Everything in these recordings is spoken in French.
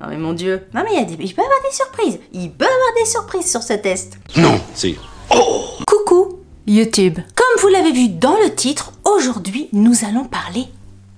Non mais mon Dieu. Non mais il peut y avoir des surprises. Il peut y avoir des surprises sur ce test. Non, c'est... Oh! Coucou YouTube. Comme vous l'avez vu dans le titre, aujourd'hui nous allons parler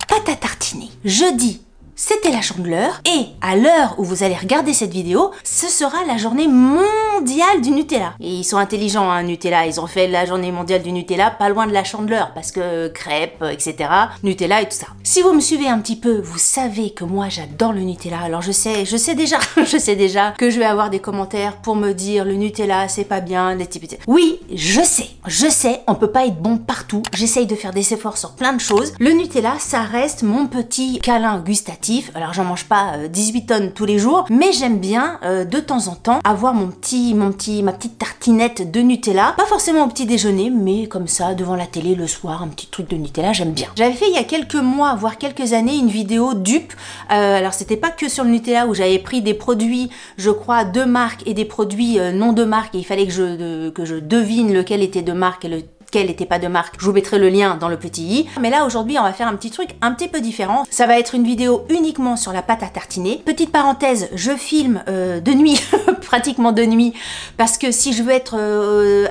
pâte à tartiner. Jeudi, c'était la Chandeleur et à l'heure où vous allez regarder cette vidéo, ce sera la journée mondiale du Nutella. Et ils sont intelligents, hein, Nutella. Ils ont fait la journée mondiale du Nutella pas loin de la Chandeleur parce que crêpes, etc. Nutella et tout ça. Si vous me suivez un petit peu, vous savez que moi j'adore le Nutella. Alors je sais déjà, je sais déjà que je vais avoir des commentaires pour me dire le Nutella c'est pas bien, les types. Oui, je sais, on peut pas être bon partout. J'essaye de faire des efforts sur plein de choses. Le Nutella, ça reste mon petit câlin gustatif. Alors j'en mange pas 18 tonnes tous les jours, mais j'aime bien de temps en temps avoir ma petite tartinette de Nutella. Pas forcément au petit déjeuner, mais comme ça devant la télé le soir, un petit truc de Nutella, j'aime bien. J'avais fait il y a quelques mois, voire quelques années, une vidéo dupe. Alors c'était pas que sur le Nutella où j'avais pris des produits, je crois, de marque et des produits non de marque et il fallait que je devine lequel était de marque et lequel n'était pas de marque. Je vous mettrai le lien dans le petit i. Mais là aujourd'hui on va faire un petit truc un petit peu différent. Ça va être une vidéo uniquement sur la pâte à tartiner. Petite parenthèse, je filme de nuit, pratiquement de nuit, parce que si je veux être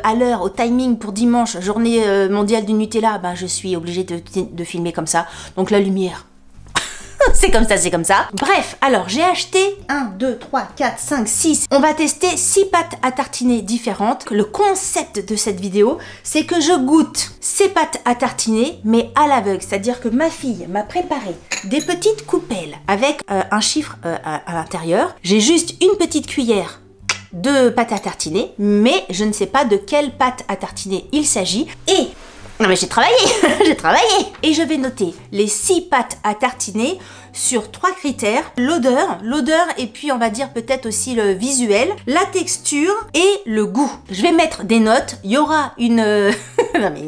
à l'heure, au timing pour dimanche, journée mondiale du Nutella, ben je suis obligée de filmer comme ça. Donc la lumière, c'est comme ça, c'est comme ça. Bref, alors j'ai acheté 1, 2, 3, 4, 5, 6. On va tester 6 pâtes à tartiner différentes. Le concept de cette vidéo, c'est que je goûte ces pâtes à tartiner, mais à l'aveugle. C'est-à-dire que ma fille m'a préparé des petites coupelles avec un chiffre à l'intérieur. J'ai juste une petite cuillère de pâte à tartiner, mais je ne sais pas de quelle pâte à tartiner il s'agit. Et... non mais j'ai travaillé, j'ai travaillé. Et je vais noter les 6 pâtes à tartiner sur 3 critères. L'odeur et puis on va dire peut-être aussi le visuel, la texture et le goût. Je vais mettre des notes, il y aura une... non mais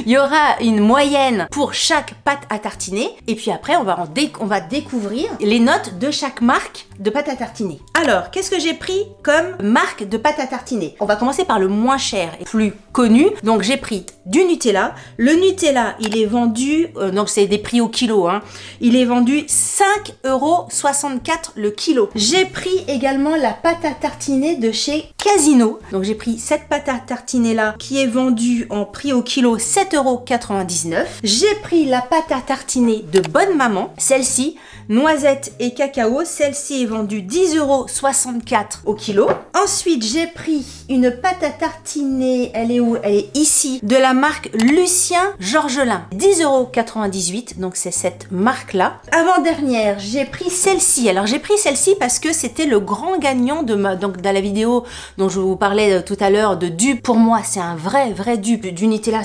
il y aura une moyenne pour chaque pâte à tartiner. Et puis après on va découvrir les notes de chaque marque de pâte à tartiner. Alors, qu'est-ce que j'ai pris comme marque de pâte à tartiner? On va commencer par le moins cher et plus connu. Donc j'ai pris du Nutella. Le Nutella, il est vendu, donc c'est des prix au kilo, hein. Il est vendu 5,64 € le kilo. J'ai pris également la pâte à tartiner de chez Casino. Donc j'ai pris cette pâte à tartiner là qui est vendue en prix au kilo 7,99 €. J'ai pris la pâte à tartiner de Bonne Maman. Celle-ci, noisette et cacao. Celle-ci est vendue 10,64 € au kilo. Ensuite, j'ai pris une pâte à tartiner, elle est où? Elle est ici, de la marque Lucien Georgelin. 10,98 €, donc c'est cette marque-là. Avant-dernière, j'ai pris celle-ci. Alors j'ai pris celle-ci parce que c'était le grand gagnant de donc dans la vidéo dont je vous parlais tout à l'heure de dupe. Pour moi, c'est un vrai dupe du Nutella.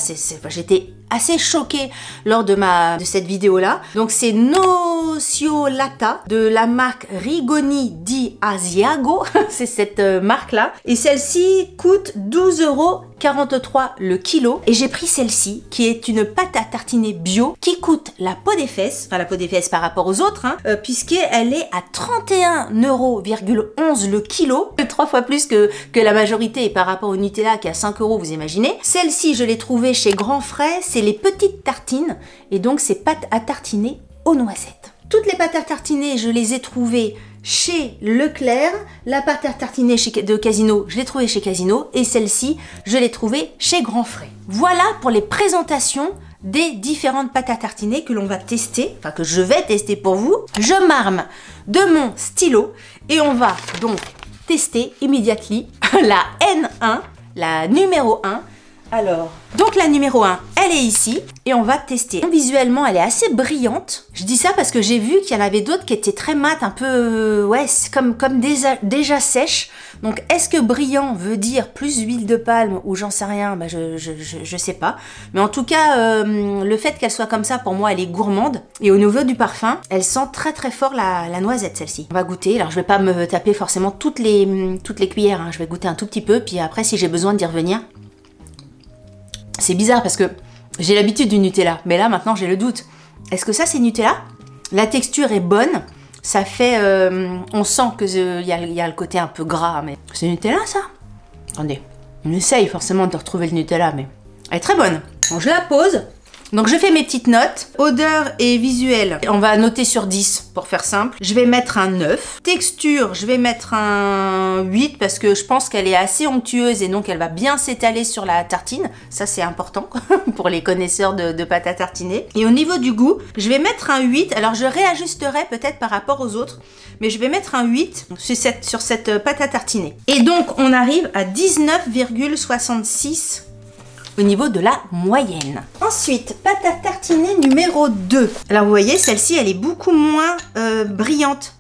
J'étais assez choquée lors de cette vidéo là. Donc c'est Nociolata de la marque Rigoni di Asiago. C'est cette marque là. Et celle-ci coûte 12,43 € le kilo. Et j'ai pris celle-ci qui est une pâte à tartiner bio qui coûte la peau des fesses. Enfin la peau des fesses par rapport aux autres, hein, puisqu'elle est à 31,11 € le kilo. 3 fois plus que la majorité et par rapport au Nutella qui est à 5 €, vous imaginez. Celle-ci je l'ai trouvée chez Grand Frais. C'est les petites tartines et donc c'est pâtes à tartiner aux noisettes. Toutes les pâtes à tartiner, je les ai trouvées chez Leclerc. La pâte à tartiner de Casino, je l'ai trouvée chez Casino et celle-ci, je l'ai trouvée chez Grand Frais. Voilà pour les présentations des différentes pâtes à tartiner que l'on va tester, enfin que je vais tester pour vous. Je m'arme de mon stylo et on va donc tester immédiatement la N1, la numéro 1. Alors, donc la numéro 1, elle est ici et on va tester. Visuellement, elle est assez brillante. Je dis ça parce que j'ai vu qu'il y en avait d'autres qui étaient très mat, un peu, ouais, comme déjà sèches. Donc, est-ce que brillant veut dire plus huile de palme ou j'en sais rien? Bah, je sais pas. Mais en tout cas, le fait qu'elle soit comme ça, pour moi, elle est gourmande. Et au niveau du parfum, elle sent très fort la noisette, celle-ci. On va goûter. Alors, je vais pas me taper forcément toutes les cuillères, hein. Je vais goûter un tout petit peu. Puis après, si j'ai besoin d'y revenir. C'est bizarre parce que j'ai l'habitude du Nutella, mais là maintenant j'ai le doute. Est-ce que ça c'est Nutella? La texture est bonne, ça fait... on sent qu'il y a le côté un peu gras, mais... C'est Nutella ça? Attendez, on essaye forcément de retrouver le Nutella, mais... Elle est très bonne. Donc je la pose Donc je fais mes petites notes. Odeur et visuel, on va noter sur 10 pour faire simple. Je vais mettre un 9. Texture, je vais mettre un 8 parce que je pense qu'elle est assez onctueuse et donc elle va bien s'étaler sur la tartine. Ça c'est important pour les connaisseurs de pâte à tartiner. Et au niveau du goût, je vais mettre un 8. Alors je réajusterai peut-être par rapport aux autres, mais je vais mettre un 8 sur cette pâte à tartiner. Et donc on arrive à 19,66 au niveau de la moyenne. Ensuite, pâte à tartiner numéro 2. Alors vous voyez, celle-ci, elle est beaucoup moins brillante.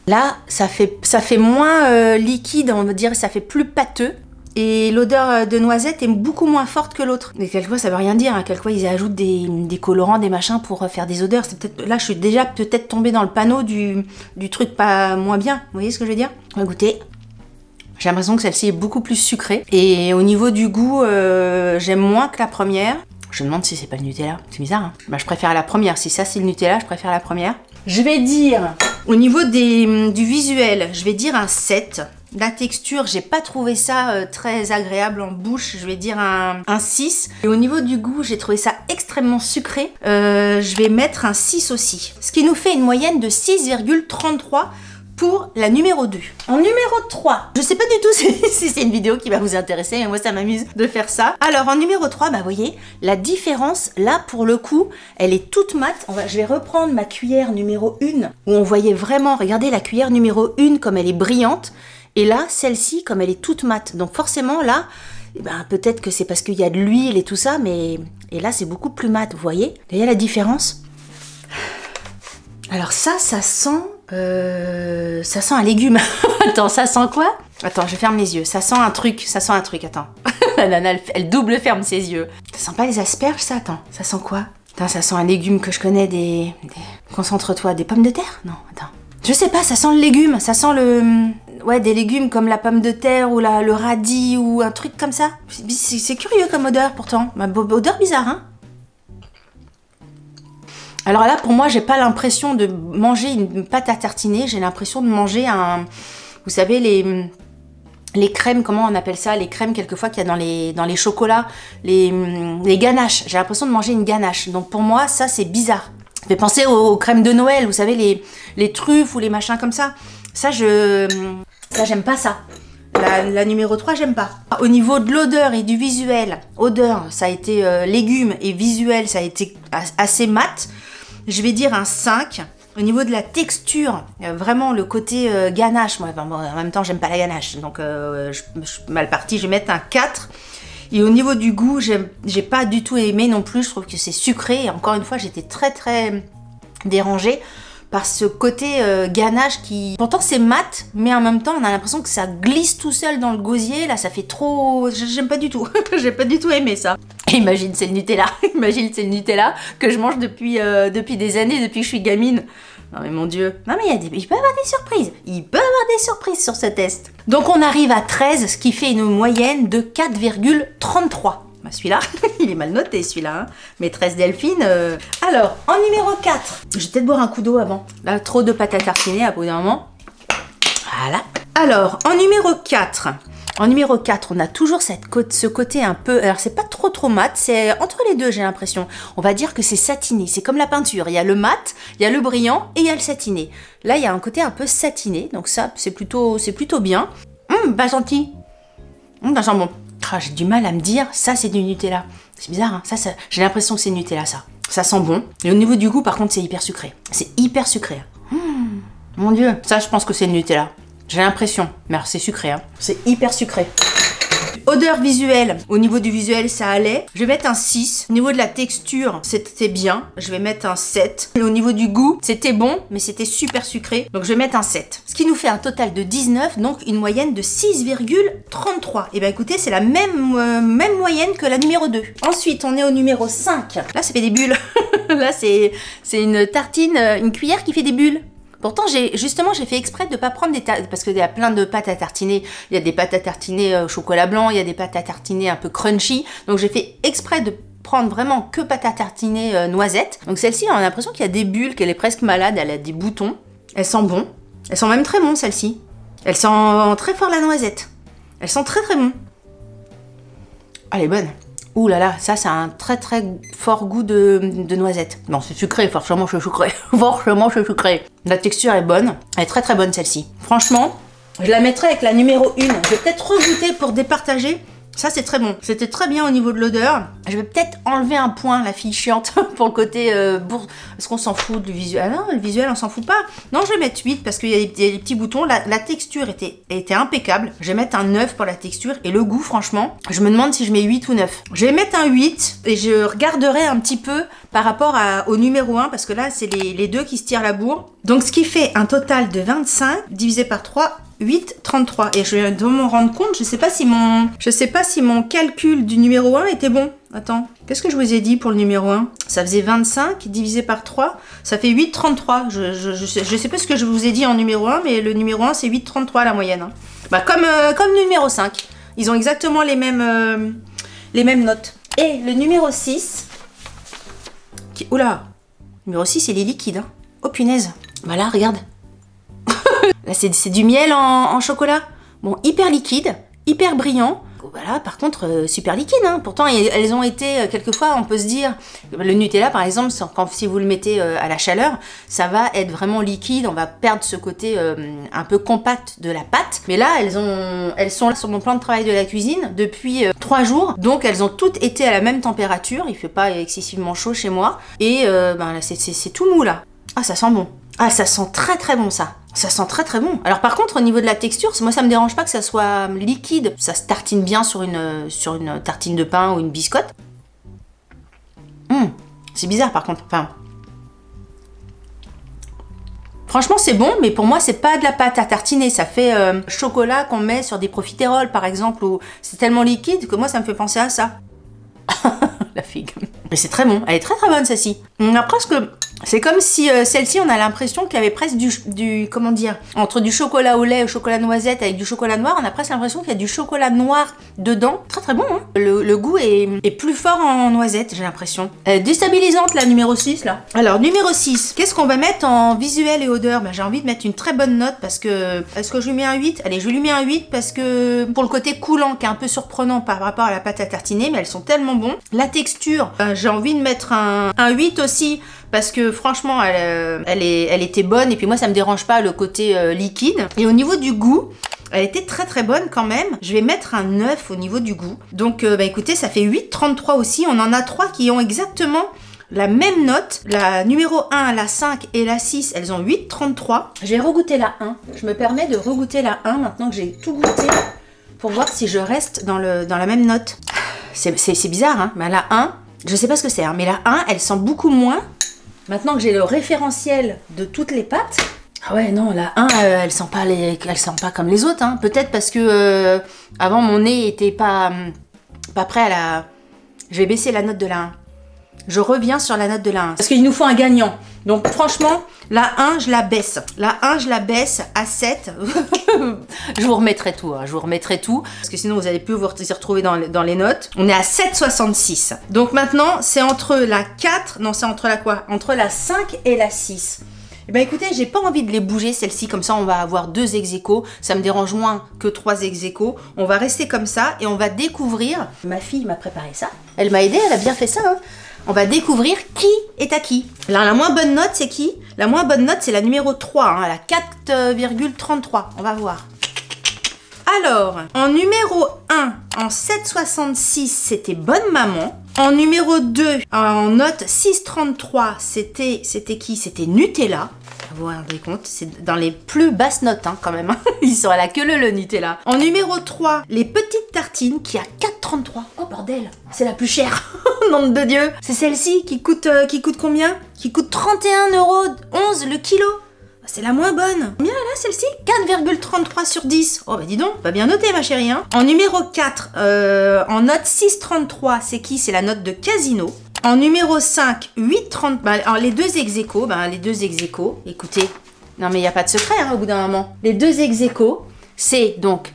Là, ça fait moins liquide, on va dire, ça fait plus pâteux. Et l'odeur de noisette est beaucoup moins forte que l'autre. Mais quelquefois, ça veut rien dire. Hein. Quelquefois, ils ajoutent des colorants, des machins pour faire des odeurs. C'est peut-être là, je suis déjà peut-être tombée dans le panneau du truc pas moins bien. Vous voyez ce que je veux dire? On va goûter. J'ai l'impression que celle-ci est beaucoup plus sucrée. Et au niveau du goût, j'aime moins que la première. Je me demande si c'est pas le Nutella. C'est bizarre, hein. Bah, je préfère la première. Si ça, c'est le Nutella, je préfère la première. Je vais dire, au niveau du visuel, je vais dire un 7. La texture, j'ai pas trouvé ça très agréable en bouche. Je vais dire un 6. Et au niveau du goût, j'ai trouvé ça extrêmement sucré. Je vais mettre un 6 aussi. Ce qui nous fait une moyenne de 6,33 pour la numéro 2. En numéro 3, je sais pas du tout si c'est une vidéo qui va vous intéresser, mais moi ça m'amuse de faire ça. Alors en numéro 3, bah vous voyez, la différence, là pour le coup, elle est toute mate. Je vais reprendre ma cuillère numéro 1, où on voyait vraiment, regardez la cuillère numéro 1 comme elle est brillante, et là, celle-ci, comme elle est toute mate. Donc forcément là, eh ben, peut-être que c'est parce qu'il y a de l'huile et tout ça, mais et là c'est beaucoup plus mat, vous voyez? Vous voyez la différence? Alors ça sent un légume. Attends, ça sent quoi? Attends, je ferme les yeux. Ça sent un truc, attends. La nana, elle double ferme ses yeux. Ça sent pas les asperges, ça? Attends, ça sent quoi? Attends, ça sent un légume que je connais, concentre-toi, des pommes de terre? Non, attends. Je sais pas, ça sent le légume, ça sent ouais, des légumes comme la pomme de terre ou le radis ou un truc comme ça. C'est curieux comme odeur pourtant. Odeur bizarre, hein? Alors là, pour moi, j'ai pas l'impression de manger une pâte à tartiner. J'ai l'impression de manger vous savez, les crèmes, comment on appelle ça? Les crèmes, quelquefois, qu'il y a dans les chocolats, les ganaches. J'ai l'impression de manger une ganache. Donc pour moi, ça, c'est bizarre. Ça fait penser aux crèmes de Noël, vous savez, les truffes ou les machins comme ça. Ça, j'aime pas ça. La numéro 3, j'aime pas. Au niveau de l'odeur et du visuel, odeur, ça a été légumes, et visuel, ça a été assez mat. Je vais dire un 5. Au niveau de la texture, vraiment le côté ganache, moi en même temps j'aime pas la ganache, donc je suis mal partie, je vais mettre un 4. Et au niveau du goût, j'ai pas du tout aimé non plus, je trouve que c'est sucré, et encore une fois j'étais très dérangée par ce côté ganache qui... Pourtant c'est mat, mais en même temps on a l'impression que ça glisse tout seul dans le gosier, là ça fait trop... J'aime pas du tout, j'ai pas du tout aimé ça. Imagine c'est le Nutella, imagine c'est le Nutella que je mange depuis des années, depuis que je suis gamine. Non mais mon Dieu, non mais il peut y avoir des surprises, sur ce test. Donc on arrive à 13, ce qui fait une moyenne de 4,33. Bah celui-là, il est mal noté celui-là, hein. Maîtresse Delphine. Alors, en numéro 4, je vais peut-être boire un coup d'eau avant. Là, trop de pâte à tartiner à bout d'un moment. Voilà. Alors, en numéro 4, on a toujours ce côté un peu... Alors, c'est pas trop mat, c'est entre les deux, j'ai l'impression. On va dire que c'est satiné, c'est comme la peinture. Il y a le mat, il y a le brillant et il y a le satiné. Là, il y a un côté un peu satiné, donc ça, c'est plutôt bien. Pas gentil. Ça sent bon. Ah, j'ai du mal à me dire, ça c'est du Nutella. C'est bizarre, hein, ça j'ai l'impression que c'est Nutella, ça. Ça sent bon. Et au niveau du goût, par contre, c'est hyper sucré. C'est hyper sucré. Mon Dieu, ça je pense que c'est le Nutella. J'ai l'impression. Mais alors c'est sucré, hein. C'est hyper sucré. Odeur visuelle. Au niveau du visuel, ça allait. Je vais mettre un 6. Au niveau de la texture, c'était bien. Je vais mettre un 7. Et au niveau du goût, c'était bon, mais c'était super sucré. Donc je vais mettre un 7. Ce qui nous fait un total de 19, donc une moyenne de 6,33. Et bien écoutez, c'est la même moyenne que la numéro 2. Ensuite, on est au numéro 5. Là, ça fait des bulles. Là, c'est une tartine, une cuillère qui fait des bulles. Pourtant, j'ai fait exprès de ne pas prendre des parce qu'il y a plein de pâtes à tartiner. Il y a des pâtes à tartiner au chocolat blanc, il y a des pâtes à tartiner un peu crunchy. Donc, j'ai fait exprès de prendre vraiment que pâte à tartiner noisette. Donc, celle-ci, on a l'impression qu'il y a des bulles, qu'elle est presque malade, elle a des boutons. Elle sent bon. Elle sent même très bon, celle-ci. Elle sent très fort la noisette. Elle sent très bon. Elle est bonne. Ouh là là, ça a un très fort goût de noisette. Non, c'est sucré, forcément c'est sucré. Forcément c'est sucré. La texture est bonne, elle est très bonne celle-ci. Franchement, je la mettrai avec la numéro 1. Je vais peut-être regoûter pour départager. Ça c'est très bon. C'était très bien au niveau de l'odeur. Je vais peut-être enlever un point, la fille chiante, pour le côté bourse. Est-ce qu'on s'en fout du visuel? Ah non, le visuel on s'en fout pas. Non, je vais mettre 8 parce qu'il y a des petits boutons. La texture était impeccable. Je vais mettre un 9 pour la texture. Et le goût, franchement, je me demande si je mets 8 ou 9. Je vais mettre un 8 et je regarderai un petit peu par rapport au numéro 1 parce que là, c'est les deux qui se tirent la bourre. Donc, ce qui fait un total de 25 divisé par 3, 8, 33. Et je dois m'en rendre compte, je sais pas si mon calcul du numéro 1 était bon. Attends, qu'est-ce que je vous ai dit pour le numéro 1? Ça faisait 25 divisé par 3, ça fait 8, 33. Je sais pas ce que je vous ai dit en numéro 1, mais le numéro 1 c'est 8, 33 la moyenne. Hein. Bah, comme numéro 5. Ils ont exactement les mêmes notes. Et le numéro 6, oula, numéro 6 il est liquide. Hein. Oh punaise. Bah là, regarde. Là, c'est du miel en chocolat. Bon, hyper liquide, hyper brillant. Voilà, par contre, super liquide. Hein. Pourtant, elles ont été, quelquefois, on peut se dire, le Nutella, par exemple, si vous le mettez à la chaleur, ça va être vraiment liquide. On va perdre ce côté un peu compact de la pâte. Mais là, elles sont là sur mon plan de travail de la cuisine depuis 3 jours. Donc, elles ont toutes été à la même température. Il fait pas excessivement chaud chez moi. Et ben, là, c'est tout mou, là. Ah, ça sent bon. Ah, ça sent très bon, ça. Ça sent très bon. Alors par contre, au niveau de la texture, moi ça me dérange pas que ça soit liquide. Ça se tartine bien sur une tartine de pain ou une biscotte. C'est bizarre par contre. Enfin, franchement c'est bon, mais pour moi c'est pas de la pâte à tartiner. Ça fait chocolat qu'on met sur des profiteroles par exemple, où c'est tellement liquide que moi ça me fait penser à ça. La figue. Mais c'est très bon. Elle est très bonne celle-ci. On a presque... C'est comme si celle-ci, on a l'impression qu'il y avait presque comment dire, entre du chocolat au lait, au chocolat noisette avec du chocolat noir, on a presque l'impression qu'il y a du chocolat noir dedans. Très bon, hein. Le goût est plus fort en noisette, j'ai l'impression. Déstabilisante, la numéro 6, là. Alors, numéro 6, qu'est-ce qu'on va mettre en visuel et odeur? J'ai envie de mettre une très bonne note parce que... Est-ce que je lui mets un 8? Allez, je lui mets un 8 parce que... Pour le côté coulant, qui est un peu surprenant par rapport à la pâte à tartiner, mais elles sont tellement bons. La texture, j'ai envie de mettre un 8 aussi, parce que franchement, elle était bonne. Et puis moi, ça me dérange pas le côté liquide. Et au niveau du goût, elle était très bonne quand même. Je vais mettre un 9 au niveau du goût. Donc, bah écoutez, ça fait 8,33 aussi. On en a 3 qui ont exactement la même note. La numéro 1, la 5 et la 6, elles ont 8,33. J'ai regoûté la 1. Je me permets de regoûter la 1 maintenant que j'ai tout goûté pour voir si je reste dans la même note. C'est bizarre, hein. Mais la 1, je sais pas ce que c'est, hein, mais la 1, elle sent beaucoup moins. Maintenant que j'ai le référentiel de toutes les pâtes, ah ouais non, la 1, elle sent pas comme les autres, hein. Peut-être parce que avant mon nez était pas prêt à la... Je vais baisser la note de la 1. Je reviens sur la note de la 1. Parce qu'il nous faut un gagnant. Donc franchement, la 1, je la baisse. La 1, je la baisse à 7. Je vous remettrai tout, hein. Je vous remettrai tout. Parce que sinon, vous allez plus vous y retrouver dans les notes. On est à 7,66. Donc maintenant, c'est entre la 4... Non, c'est entre la quoi? Entre la 5 et la 6. Eh bien écoutez, j'ai pas envie de les bouger, celle-ci, comme ça on va avoir 2 ex-aequo. Ça me dérange moins que 3 ex-aequo. On va rester comme ça et on va découvrir... Ma fille m'a préparé ça. Elle m'a aidé, elle a bien fait ça, hein. On va découvrir qui est à qui. Alors, la moins bonne note, c'est qui? La moins bonne note, c'est la numéro 3, hein, elle a 4,33. On va voir. Alors, en numéro 1, en 7,66, c'était Bonne Maman. En numéro 2, en note 6,33, c'était qui? C'était Nutella. Vous vous rendez compte, c'est dans les plus basses notes, hein, quand même. Hein. Ils sont à la queue le Nutella. En numéro 3, les petites tartines qui a 4,33. Oh bordel, c'est la plus chère. Nom de Dieu. C'est celle-ci qui coûte combien? Qui coûte 31,11 € le kilo. C'est la moins bonne. Combien là, celle-ci? 4,33 sur 10. Oh bah dis donc, pas bien noté ma chérie. Hein. En numéro 4, en note 6,33, c'est qui? C'est la note de Casino. En numéro 5, 8,30. Bah, les deux ex-aequo, écoutez, non mais il n'y a pas de secret hein, au bout d'un moment. Les deux ex-aequo, c'est donc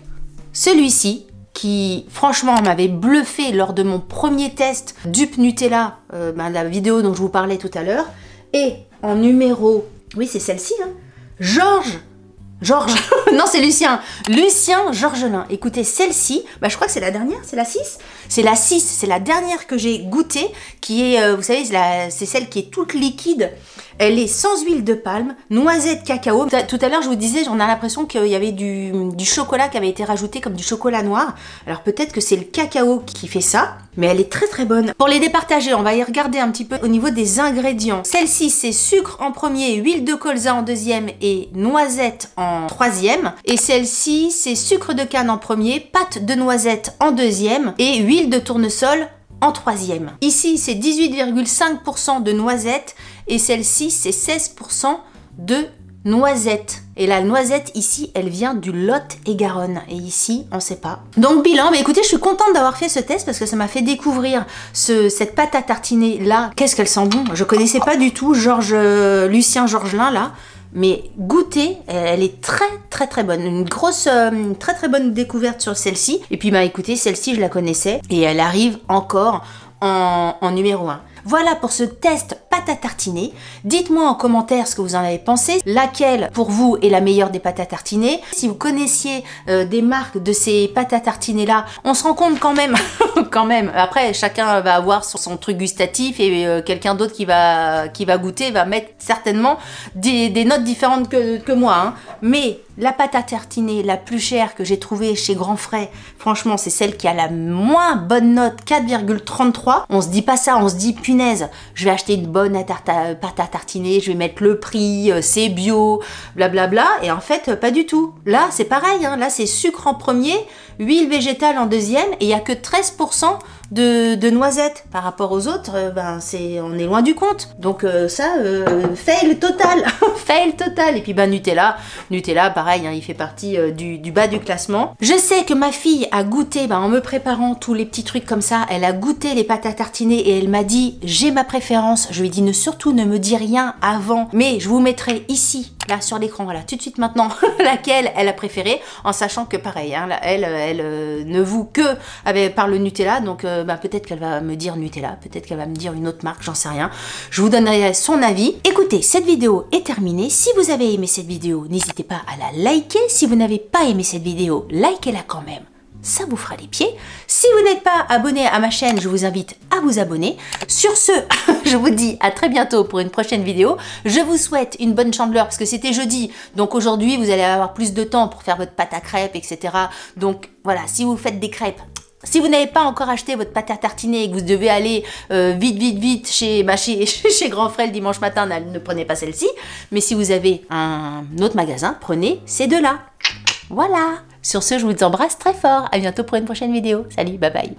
celui-ci, qui franchement m'avait bluffé lors de mon premier test dupe Nutella, la vidéo dont je vous parlais tout à l'heure. Et en numéro, oui c'est celle-ci, hein, Georges Georges. Non, c'est Lucien. Lucien Georgelin. Écoutez, celle-ci, bah, je crois que c'est la dernière, c'est la 6. C'est la 6, c'est la dernière que j'ai goûtée, qui est, vous savez, c'est celle qui est toute liquide. Elle est sans huile de palme, noisette, cacao. Tout à l'heure, je vous disais, j'en ai l'impression qu'il y avait du chocolat qui avait été rajouté comme du chocolat noir. Alors peut-être que c'est le cacao qui fait ça, mais elle est très très bonne. Pour les départager, on va y regarder un petit peu au niveau des ingrédients. Celle-ci, c'est sucre en premier, huile de colza en deuxième et noisette en troisième. Et celle-ci, c'est sucre de canne en premier, pâte de noisette en deuxième et huile de tournesol en troisième. Ici, c'est 18,5% de noisettes et celle-ci, c'est 16% de noisettes. Et la noisette, ici, elle vient du Lot-et-Garonne. Et ici, on sait pas. Donc, bilan. Mais écoutez, je suis contente d'avoir fait ce test parce que ça m'a fait découvrir cette pâte à tartiner là. Qu'est-ce qu'elle sent bon. Je connaissais pas du tout Lucien Georgelin là. Mais goûter, elle est très très très bonne. Une grosse, très très bonne découverte sur celle-ci. Et puis bah écoutez, celle-ci je la connaissais et elle arrive encore en numéro 1. Voilà pour ce test pâte à tartiner. Dites-moi en commentaire ce que vous en avez pensé. Laquelle pour vous est la meilleure des pâtes à tartiner. Si vous connaissiez des marques de ces pâtes à tartiner là, on se rend compte quand même, Après chacun va avoir son truc gustatif et quelqu'un d'autre qui va goûter va mettre certainement des notes différentes que moi. Hein. Mais la pâte à tartiner la plus chère que j'ai trouvée chez Grand Frais, franchement c'est celle qui a la moins bonne note, 4,33. On se dit pas ça, on se dit punaise, je vais acheter une bonne pâte à tartiner, je vais mettre le prix, c'est bio, blablabla. Et en fait pas du tout. Là c'est pareil, hein. Là c'est sucre en premier, huile végétale en deuxième et il n'y a que 13% de noisettes par rapport aux autres, on est loin du compte. Donc fail total. Fail total. Et puis Nutella, pareil, hein, il fait partie du bas du classement. Je sais que ma fille a goûté, en me préparant tous les petits trucs comme ça, elle a goûté les pâtes à tartiner et elle m'a dit j'ai ma préférence. Je lui ai dit surtout ne me dis rien avant, mais je vous mettrai ici, là sur l'écran, voilà, tout de suite maintenant, laquelle elle a préférée, en sachant que pareil, hein, elle ne voue que par le Nutella, donc peut-être qu'elle va me dire Nutella, peut-être qu'elle va me dire une autre marque, j'en sais rien. Je vous donnerai son avis. Écoutez, cette vidéo est terminée. Si vous avez aimé cette vidéo, n'hésitez pas à la liker. Si vous n'avez pas aimé cette vidéo, likez-la quand même. Ça vous fera les pieds. Si vous n'êtes pas abonné à ma chaîne, je vous invite à vous abonner. Sur ce, je vous dis à très bientôt pour une prochaine vidéo. Je vous souhaite une bonne Chandeleur parce que c'était jeudi. Donc aujourd'hui, vous allez avoir plus de temps pour faire votre pâte à crêpes, etc. Donc voilà, si vous faites des crêpes, si vous n'avez pas encore acheté votre pâte à tartiner et que vous devez aller vite chez Grand Frais le dimanche matin, ne prenez pas celle-ci. Mais si vous avez un autre magasin, prenez ces deux-là. Voilà. Sur ce, je vous embrasse très fort. À bientôt pour une prochaine vidéo. Salut, bye bye.